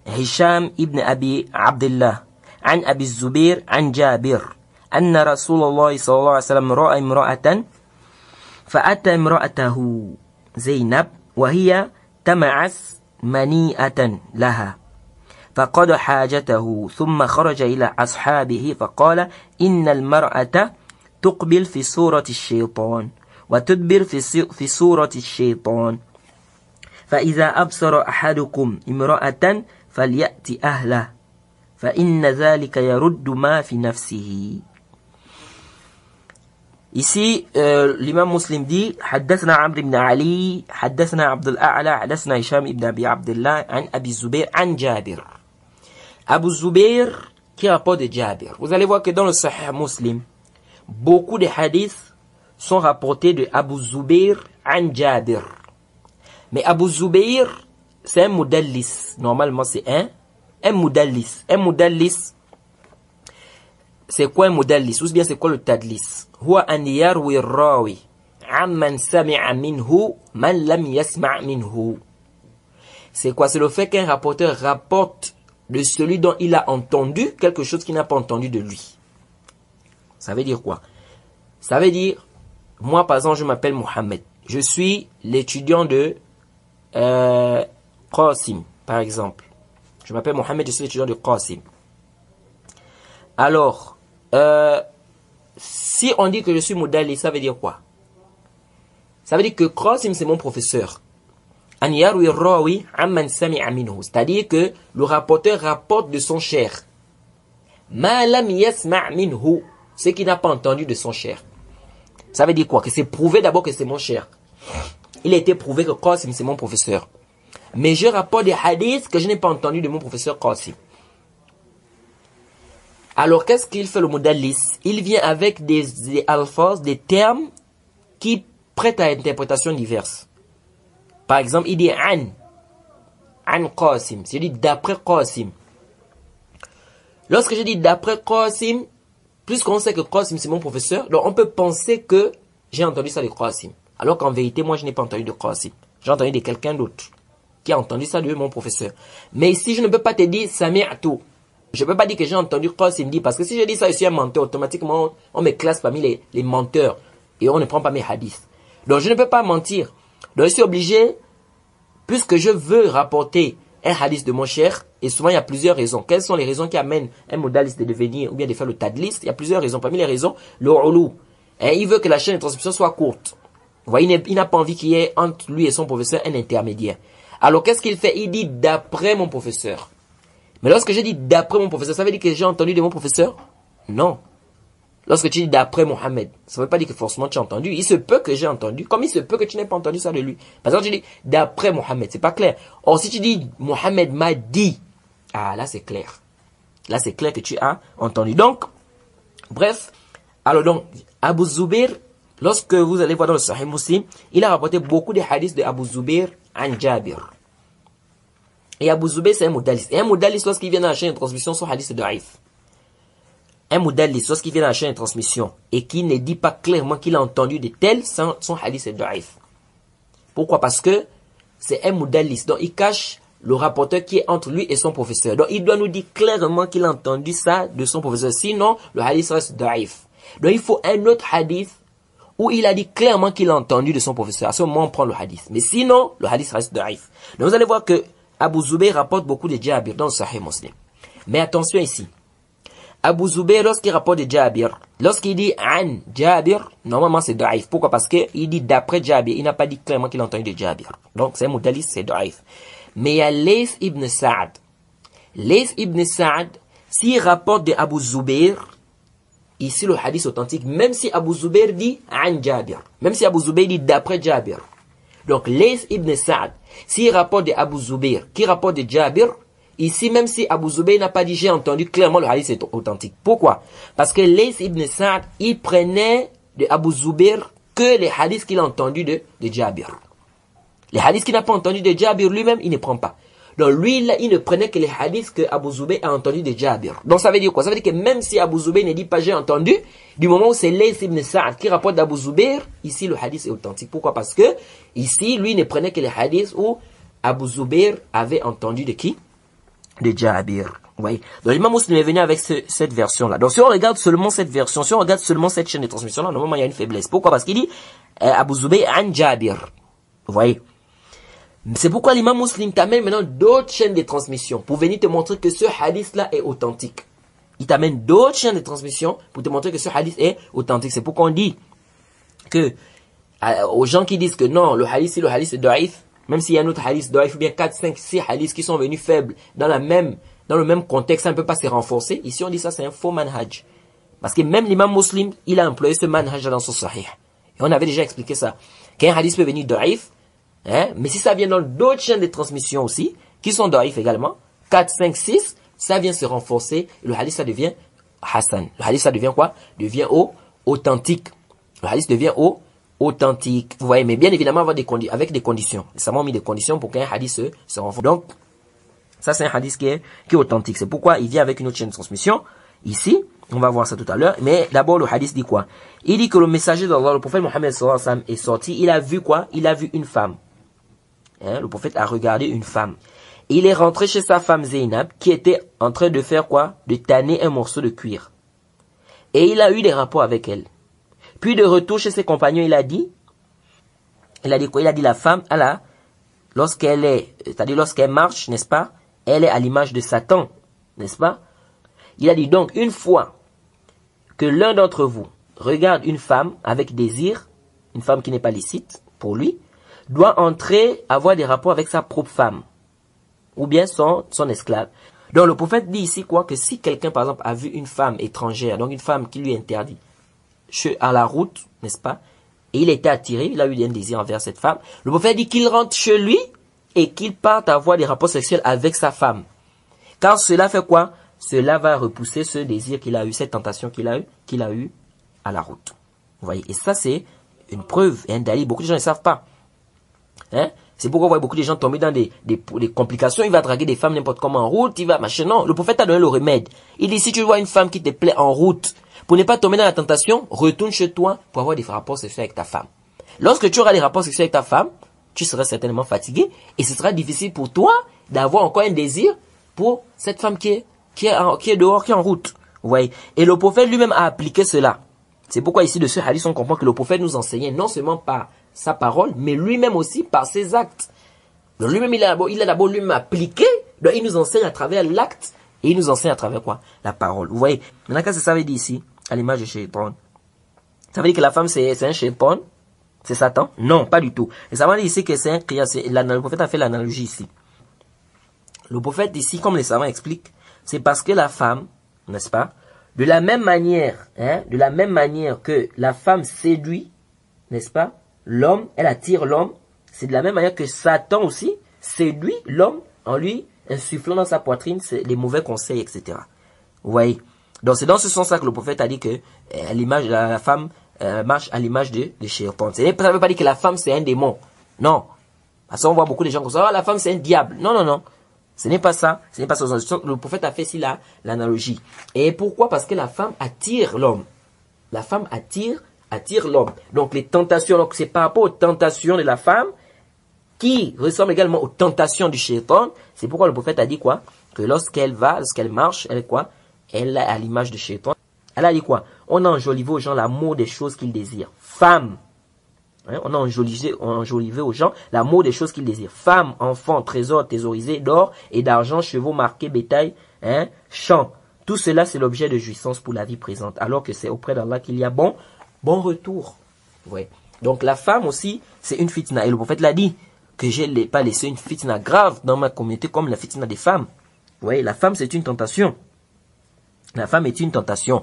هشام ابن أبي عبد الله عن أبي الزبير عن جابر أن رسول الله صلى الله عليه وسلم رأى امرأة فأتى امرأته زينب وهي تمعس منيئة لها فقضى حاجته ثم خرج إلى أصحابه فقال إن المرأة تقبل في صورة الشيطان وتدبر في صورة الشيطان فإذا أبصر أحدكم امرأة فليأتي أهله فإن ذلك يرد ما في نفسه. Ici, l'imam muslim dit حدثنا عمرو بن علي حدثنا عبد الأعلى حدثنا هشام ابن أبي عبد الله عن أبي الزبير عن جابر. Abu Zubair qui rapporte de Jabir. Vous allez voir que dans le Sahih Muslim, beaucoup de hadiths sont rapportés de Abu Zubair an Jabir. Mais Abu Zubair, c'est un mudallis. Normalement, c'est un mudallis. Un mudallis, c'est quoi un mudallis? Ou bien c'est quoi le tadlis? Huwa an yarwi rawi amman sami'a minhu man lam yasma' minhu. C'est quoi? C'est le fait qu'un rapporteur rapporte de celui dont il a entendu quelque chose qu'il n'a pas entendu de lui. Ça veut dire quoi? Ça veut dire, moi par exemple, je m'appelle Mohamed. Je suis l'étudiant de Qasim, par exemple. Je m'appelle Mohamed, je suis l'étudiant de Qasim. Alors, si on dit que je suis Moudali, ça veut dire quoi? Ça veut dire que Qasim, c'est mon professeur. C'est-à-dire que le rapporteur rapporte de son cher. Ce qui n'a pas entendu de son cher. Ça veut dire quoi? Que c'est prouvé d'abord que c'est mon cher. Il a été prouvé que Qasim c'est mon professeur. Mais je rapporte des hadiths que je n'ai pas entendu de mon professeur Qasim. Alors qu'est-ce qu'il fait le mudallis? Il vient avec des alphas, des termes qui prêtent à interprétation diverses. Par exemple, il dit an Qasim. C'est dit d'après Qasim. Lorsque je dis d'après Qasim, puisqu'on sait que Qasim c'est mon professeur, donc on peut penser que j'ai entendu ça de Qasim. Alors qu'en vérité, moi je n'ai pas entendu de Qasim. J'ai entendu de quelqu'un d'autre qui a entendu ça de mon professeur. Mais ici, je ne peux pas te dire Sami'tu. Je ne peux pas dire que j'ai entendu Qasim dire, parce que si je dis ça, je suis un menteur, automatiquement on me classe parmi les menteurs et on ne prend pas mes hadiths. Donc je ne peux pas mentir. Donc je suis obligé, puisque je veux rapporter un hadith de mon cher, et souvent il y a plusieurs raisons. Quelles sont les raisons qui amènent un modaliste de devenir ou bien de faire le tadlis? Il y a plusieurs raisons. Parmi les raisons, le ulu. Il veut que la chaîne de transmission soit courte. Vous voyez, il n'a pas envie qu'il y ait entre lui et son professeur un intermédiaire. Alors qu'est-ce qu'il fait? Il dit d'après mon professeur. Mais lorsque je dis d'après mon professeur, ça veut dire que j'ai entendu de mon professeur? Non. Lorsque tu dis d'après Mohamed, ça ne veut pas dire que forcément tu as entendu. Il se peut que j'ai entendu, comme il se peut que tu n'aies pas entendu ça de lui. Par exemple, tu dis d'après Mohamed, c'est pas clair. Or, si tu dis Mohamed m'a dit, ah là c'est clair. Là c'est clair que tu as entendu. Donc, bref, alors donc, Abu Zubair, lorsque vous allez voir dans le Sahih Muslim, il a rapporté beaucoup de hadiths de Abu Zubair an Jabir. Et Abu Zubair c'est un mudallis. Et un mudallis, lorsqu'il vient dans la chaîne de transmission, son hadith est daïf. Un mudallis, lorsqu'il vient dans la chaîne de transmission et qui ne dit pas clairement qu'il a entendu de tel, son hadith est daïf. Pourquoi? Parce que c'est un mudallis. Donc il cache le rapporteur qui est entre lui et son professeur. Donc il doit nous dire clairement qu'il a entendu ça de son professeur. Sinon, le hadith reste daïf. Donc il faut un autre hadith où il a dit clairement qu'il a entendu de son professeur. À ce moment, on prend le hadith. Mais sinon, le hadith reste daïf. Donc vous allez voir que Abu Zubair rapporte beaucoup de Jabir dans le Sahih Muslim. Mais attention ici. Abu Zubair, lorsqu'il rapporte de Jabir, lorsqu'il dit an Jabir, normalement c'est daïf. Pourquoi? Parce qu'il dit d'après Jabir, il n'a pas dit clairement qu'il a entendu de Jabir. Donc c'est un mudallis, c'est daïf. Mais il y a Layth ibn Sa'ad. Layth ibn Sa'ad, s'il rapporte de Abu Zubair, ici le hadith authentique, même si Abu Zubair dit an Jabir, même si Abu Zubair dit d'après Jabir. Donc Layth ibn Sa'ad, s'il rapporte de Abu Zubair, qui rapporte de Jabir, Ici, même si Abu Zubayr n'a pas dit j'ai entendu, clairement le hadith est authentique. Pourquoi? Parce que Lays ibn Sa'd, il prenait de Abu Zubayr que les hadiths qu'il a entendus de Jabir. Les hadiths qu'il n'a pas entendus de Jabir lui-même, il ne prend pas. Donc lui, là, il ne prenait que les hadiths que Abu Zubayr a entendus de Jabir. Donc ça veut dire quoi? Ça veut dire que même si Abu Zubayr ne dit pas j'ai entendu, du moment où c'est Lays ibn Sa'd qui rapporte d'Abu Zubayr, ici le hadith est authentique. Pourquoi? Parce que ici, lui ne prenait que les hadiths où Abu Zubayr avait entendu de qui? De Jabir. Oui. Donc l'imam Muslim est venu avec cette version-là. Donc si on regarde seulement cette version, si on regarde seulement cette chaîne de transmission-là, normalement il y a une faiblesse. Pourquoi? Parce qu'il dit Abu Zubayr an Jabir. Vous voyez? C'est pourquoi l'imam Muslim t'amène maintenant d'autres chaînes de transmission pour venir te montrer que ce hadith-là est authentique. Il t'amène d'autres chaînes de transmission pour te montrer que ce hadith est authentique. C'est pourquoi on dit que aux gens qui disent que non, le hadith est daif, même s'il y a un autre hadith daif, ou bien 4, 5, 6 hadiths qui sont venus faibles dans le même contexte, ça ne peut pas se renforcer. Ici on dit ça c'est un faux manhaj. Parce que même l'imam Muslim, il a employé ce manhaj dans son sahih. Et on avait déjà expliqué ça. Qu'un hadith peut venir daif, mais si ça vient dans d'autres chaînes de transmission aussi, qui sont daif également, 4, 5, 6, ça vient se renforcer, le hadith ça devient Hassan. Le hadith ça devient quoi? Devient authentique. Le hadith devient authentique. Vous voyez, mais bien évidemment avec des conditions. Ça m'a mis des conditions pour qu'un hadith se renforce. Donc, ça c'est un hadith qui est authentique. C'est pourquoi il vient avec une autre chaîne de transmission. Ici, on va voir ça tout à l'heure. Mais d'abord, le hadith dit quoi? Il dit que le messager d'Allah, le prophète Mohammed sallallahu alayhi wa sallam, est sorti. Il a vu quoi? Il a vu une femme. Le prophète a regardé une femme. Il est rentré chez sa femme Zainab, qui était en train de faire quoi? De tanner un morceau de cuir. Et il a eu des rapports avec elle. Puis de retour chez ses compagnons, il a dit quoi? Il a dit la femme, lorsqu'elle marche, n'est-ce pas? Elle est à l'image de Satan, n'est-ce pas? Il a dit donc, une fois que l'un d'entre vous regarde une femme avec désir, une femme qui n'est pas licite pour lui, doit entrer, avoir des rapports avec sa propre femme, ou bien son esclave. Donc le prophète dit ici quoi? Que si quelqu'un par exemple a vu une femme étrangère, donc une femme qui lui est interdite, à la route, n'est-ce pas? Et il était attiré, il a eu un désir envers cette femme. Le prophète dit qu'il rentre chez lui et qu'il parte avoir des rapports sexuels avec sa femme. Car cela fait quoi? Cela va repousser ce désir qu'il a eu, cette tentation qu'il a eu à la route. Vous voyez? Et ça c'est une preuve et un délit. Beaucoup de gens ne savent pas. C'est pourquoi vous voyez beaucoup de gens tomber dans des complications. Il va draguer des femmes n'importe comment en route, il va machin. Non, le prophète a donné le remède. Il dit si tu vois une femme qui te plaît en route, pour ne pas tomber dans la tentation, retourne chez toi pour avoir des rapports sexuels avec ta femme. Lorsque tu auras des rapports sexuels avec ta femme, tu seras certainement fatigué et ce sera difficile pour toi d'avoir encore un désir pour cette femme qui est dehors, qui est en route. Vous voyez? Et le prophète lui-même a appliqué cela. C'est pourquoi ici de ce hadith on comprend que le prophète nous enseignait non seulement par sa parole, mais lui-même aussi par ses actes. Donc lui-même il a d'abord lui-même appliqué, donc il nous enseigne à travers l'acte et il nous enseigne à travers quoi? La parole. Vous voyez? Maintenant qu'est-ce que ça veut dire ici? À l'image de Shaitan. Ça veut dire que la femme c'est un Shaitan? C'est Satan? Non, pas du tout. Et ça veut dire ici que c'est un qiyas. Le prophète a fait l'analogie ici. Le prophète ici, comme les savants expliquent, c'est parce que la femme, n'est-ce pas? De la même manière que la femme séduit, n'est-ce pas? L'homme, elle attire l'homme. C'est de la même manière que Satan aussi séduit l'homme en lui insufflant dans sa poitrine les mauvais conseils, etc. Vous voyez? Donc c'est dans ce sens-là que le prophète a dit que l'image de la femme marche à l'image de Shaitan. Ça ne veut pas dire que la femme c'est un démon. Non. Parce qu'on voit beaucoup de gens comme ça. Oh, la femme c'est un diable. Non, non, non. Ce n'est pas ça. Ce n'est pas ça. Le prophète a fait ici l'analogie. Et pourquoi? Parce que la femme attire l'homme. La femme attire l'homme. Donc les tentations, donc c'est par rapport aux tentations de la femme qui ressemblent également aux tentations du Shaitan. C'est pourquoi le prophète a dit quoi? Que lorsqu'elle marche, elle est quoi? Elle est à l'image de Shaitan. Elle a dit quoi? On a enjolivé aux gens l'amour des choses qu'ils désirent. Femme. On a enjolivé aux gens l'amour des choses qu'ils désirent. Femmes, enfants, trésors thésaurisés d'or et d'argent, chevaux marqués, bétail, champs. Tout cela, c'est l'objet de jouissance pour la vie présente. Alors que c'est auprès d'Allah qu'il y a bon retour. Ouais. Donc la femme aussi, c'est une fitna. Et le prophète l'a dit, que je n'ai pas laissé une fitna grave dans ma communauté comme la fitna des femmes. Ouais, la femme, c'est une tentation. La femme est une tentation.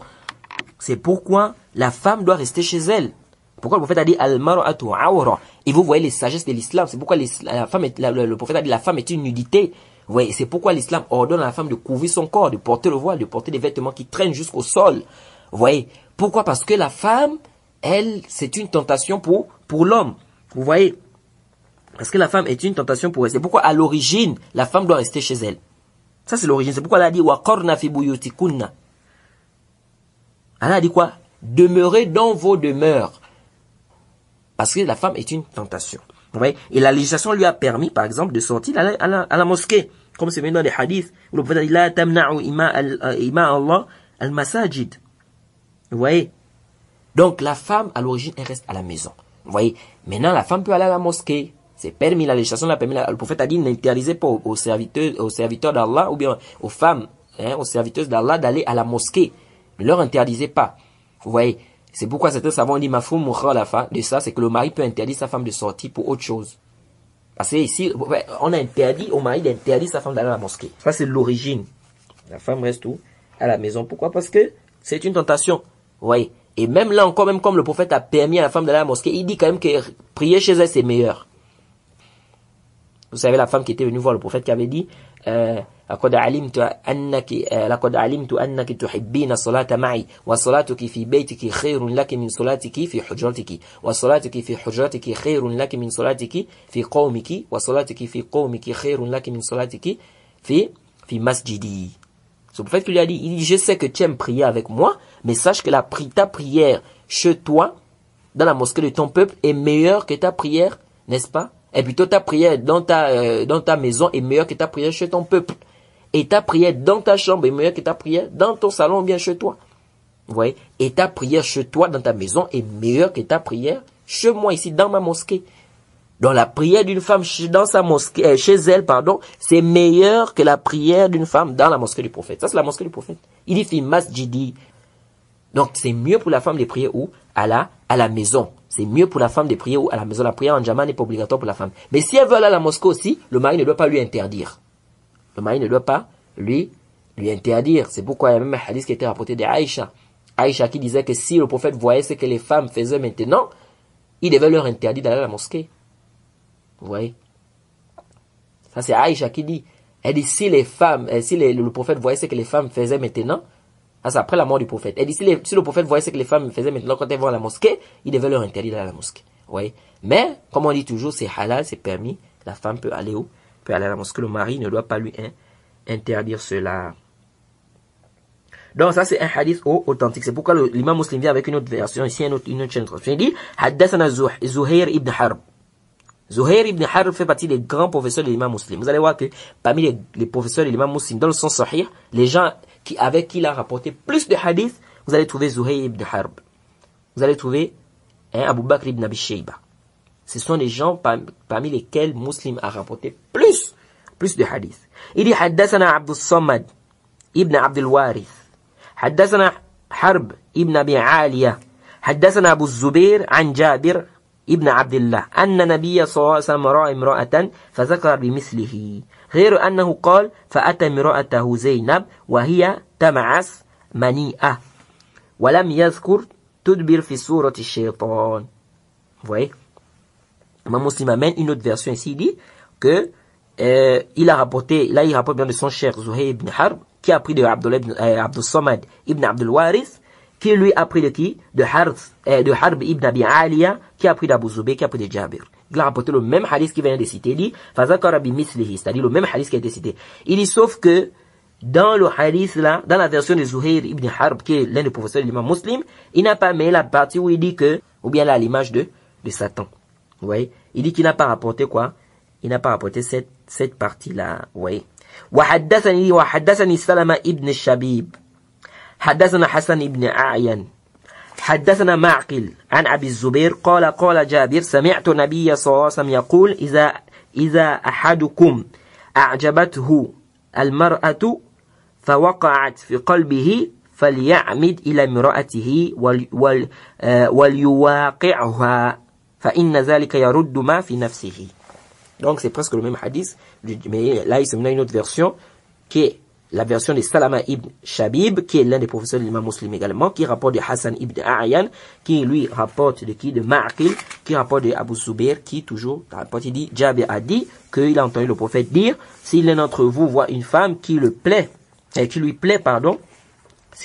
C'est pourquoi la femme doit rester chez elle. Pourquoi le prophète a dit al-mar'atu awra. Et vous voyez les sagesses de l'islam. C'est pourquoi le prophète a dit la femme est une nudité. voyez, c'est pourquoi l'islam ordonne à la femme de couvrir son corps, de porter le voile, de porter des vêtements qui traînent jusqu'au sol. Vous voyez, pourquoi? Parce que la femme, elle, c'est une tentation pour l'homme. Vous voyez, parce que la femme est une tentation pour elle. C'est pourquoi à l'origine, la femme doit rester chez elle. Ça c'est l'origine. C'est pourquoi elle a dit waqarna fi buyutikunna. Elle a dit quoi? Demeurez dans vos demeures. Parce que la femme est une tentation. Vous voyez? Et la législation lui a permis, par exemple, de sortir à la mosquée. Comme c'est venu dans les hadiths. Où le prophète a dit la tamna'u ima Allah al-masajid. Vous voyez? Donc la femme, à l'origine, elle reste à la maison. Vous voyez? Maintenant, la femme peut aller à la mosquée. C'est permis, la législation l'a permis. Le prophète a dit n'interdisez pas aux serviteurs d'Allah, ou bien aux femmes, aux serviteuses d'Allah d'aller à la mosquée. Ne leur interdisez pas. Vous voyez? C'est pourquoi certains savants disent mafhoum mukhalafa de ça, c'est que le mari peut interdire sa femme de sortir pour autre chose. Parce que ici, on a interdit au mari d'interdire sa femme d'aller à la mosquée. Ça, c'est l'origine. La femme reste où? À la maison. Pourquoi? Parce que c'est une tentation. Vous voyez? Et même là encore, même comme le prophète a permis à la femme d'aller à la mosquée, il dit quand même que prier chez elle, c'est meilleur. Vous savez, la femme qui était venue voir le prophète qui avait dit لقد علمت أنك تحبين الصلاة معي وصلاتك في بيتك خير لك من صلاتك في حجرتك وصلاتك في حجرتك خير لك من صلاتك في قومك وصلاتك في قومك خير لك من صلاتك في مسجدي. C'est le prophète qui lui a dit, il dit, je sais que tu aimes prier avec moi, mais sache que ta prière chez toi, dans la mosquée de ton peuple, est meilleure que ta prière, n'est-ce pas? Et plutôt ta prière dans ta maison est meilleure que ta prière chez ton peuple. Et ta prière dans ta chambre est meilleure que ta prière dans ton salon ou bien chez toi. Vous voyez? Et ta prière chez toi dans ta maison est meilleure que ta prière chez moi ici dans ma mosquée. Donc la prière d'une femme dans sa mosquée, chez elle, c'est meilleur que la prière d'une femme dans la mosquée du prophète. Ça c'est la mosquée du prophète. Il dit fi masjidi. Donc c'est mieux pour la femme de prier où? À la maison. C'est mieux pour la femme de prier à la maison. La prière en jama n'est pas obligatoire pour la femme. Mais si elle veut aller à la mosquée aussi, le mari ne doit pas lui interdire. Le mari ne doit pas lui interdire. C'est pourquoi il y a même un hadith qui a été rapporté d'Aïcha. Aïcha qui disait que si le prophète voyait ce que les femmes faisaient maintenant, il devait leur interdire d'aller à la mosquée. Vous voyez? Ça c'est Aïcha qui dit. Elle dit si le prophète voyait ce que les femmes faisaient maintenant, c'est après la mort du prophète. Elle dit si le prophète voyait ce que les femmes faisaient maintenant quand elles vont à la mosquée, il devait leur interdire d'aller à la mosquée. Vous voyez? Mais, comme on dit toujours, c'est halal, c'est permis. La femme peut aller où? Peut aller à la mosquée. Le mari ne doit pas lui interdire cela. Donc ça c'est un hadith authentique. C'est pourquoi l'imam muslim vient avec une autre version. Ici une autre chaîne de traduction. Il dit Haddathana Zuhair ibn Harb. Zuhair ibn Harb fait partie des grands professeurs de l'imam muslim. Vous allez voir que parmi les professeurs de l'imam muslim, dans le sens sahih, les gens avec qui il a rapporté plus de hadiths, vous allez trouver Zuhair ibn Harb. Vous allez trouver Abu Bakr ibn Abi Shayba. Ce sont des gens parmi lesquels Muslim a rapporté plus de hadiths. Il dit Haddathana Abdus Samad ibn Abdul Warith. Haddathana Harb ibn Abi Aliya. Haddathana Abu Zubair an Jabir ibn Abdullah. Anna Nabiyya sallallahu alayhi wa sallam ra'a imra'atan fazakara bimithlihi. غير أنه قال فأتى امرأته زينب وهي تمعس منيئة ولم يذكر تدبر في سورة الشيطان. Vous voyez? Imam Muslim amène une autre version ici, il dit que il rapporte bien de son cher Zuhair ibn Harb qui a pris de Abdul Samad ibn Abdul Warith qui lui a pris de qui? De Harb ibn Abi Aliya qui a pris d'Abu Zubayr qui a pris de Jabir. Il a rapporté le même hadith qu'il vient de citer. Il dit Fazakara bi mislihi, c'est-à-dire le même hadith qui a été cité. Il dit sauf que dans le hadith là, dans la version de Zuhair ibn Harb qui est l'un des professeurs de l'imam muslim, il n'a pas mis la partie où il dit que, ou bien là l'image de Satan. Vous voyez? Il dit qu'il n'a pas rapporté quoi? Il n'a pas rapporté cette partie là. Vous voyez? وحدثني سلمة ابن الشبيب حدثنا حسن ابن أعين حدثنا معقل عن أبي الزبير قال جابر سمعت النبي صلى الله عليه وسلم يقول إذا أحدكم أعجبته المرأة فوقعت في قلبه فليعمد إلى امرأته وليواقعها فإن ذلك يرد ما في نفسه. Donc c'est presque le même hadith, mais là il se met une autre version qui est la version de Salama ibn Shabib, qui est l'un des professeurs de l'imam Muslim également, qui rapporte de Hassan ibn A'yan, qui lui rapporte de qui? De Ma'qil, qui rapporte de Abu Zubair, qui toujours rapporte, il dit, Jabir a dit qu'il a entendu le prophète dire, si l'un d'entre vous voit une femme qui lui plaît, si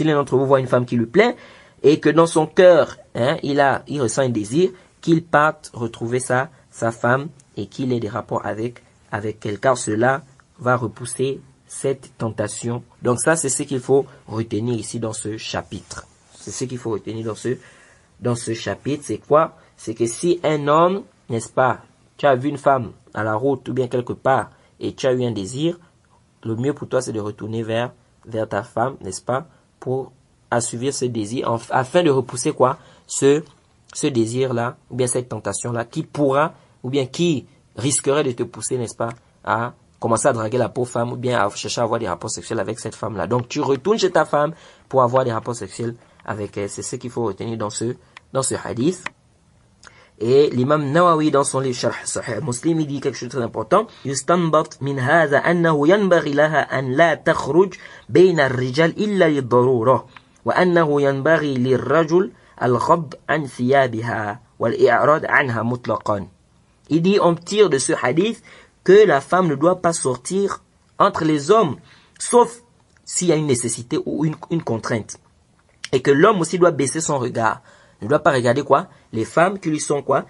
l'un d'entre vous voit une femme qui lui plaît, et que dans son cœur, il ressent un désir, qu'il parte retrouver sa femme, et qu'il ait des rapports avec elle, car cela va repousser cette tentation. Donc ça, c'est ce qu'il faut retenir ici dans ce chapitre. C'est ce qu'il faut retenir dans ce chapitre. C'est quoi? C'est que si un homme, n'est-ce pas, tu as vu une femme à la route ou bien quelque part et tu as eu un désir, le mieux pour toi, c'est de retourner vers ta femme, n'est-ce pas, pour assouvir ce désir, afin de repousser quoi? Ce désir-là, ou bien cette tentation-là, qui pourra, ou bien qui risquerait de te pousser, n'est-ce pas, à commencer à draguer la pauvre femme ou bien à chercher à avoir des rapports sexuels avec cette femme-là. Donc, tu retournes chez ta femme pour avoir des rapports sexuels avec elle. C'est ce qu'il faut retenir dans ce hadith. Et l'imam Nawawi, dans son livre Sharh Sahih Muslim, il dit quelque chose de très important. Yustanbat min hadha annahu yanbaghi laha an la takhruj bayna ar-rijal illa lid-darura wa annahu yanbaghi lir-rajul al-ghadd an thiyabiha wal-i'rad anha mutlaqan. Il dit, on tire de ce hadith que la femme ne doit pas sortir entre les hommes, sauf s'il y a une nécessité ou une contrainte. Et que l'homme aussi doit baisser son regard. Ne doit pas regarder quoi? Les femmes qui lui sont quoi?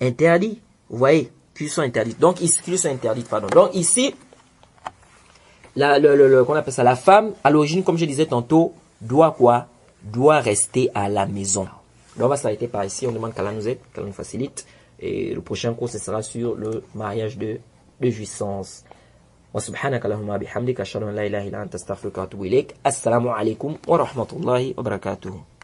Interdites. Vous voyez? Qui lui sont interdites. Donc, ici, qui lui sont interdites, pardon. Donc, ici, qu'on appelle ça, la femme, à l'origine, comme je disais tantôt, doit quoi? Doit rester à la maison. Donc, on va s'arrêter par ici. On demande qu'Allah nous aide, qu'Allah nous facilite. Et le prochain cours, ce sera sur le mariage de jouissance. Wa subhanaka Allahumma bihamdika ashhadu an la ilaha illa anta astaghfiruka wa atubu ilaik. Assalamu alaikum wa rahmatullahi wa barakatuh.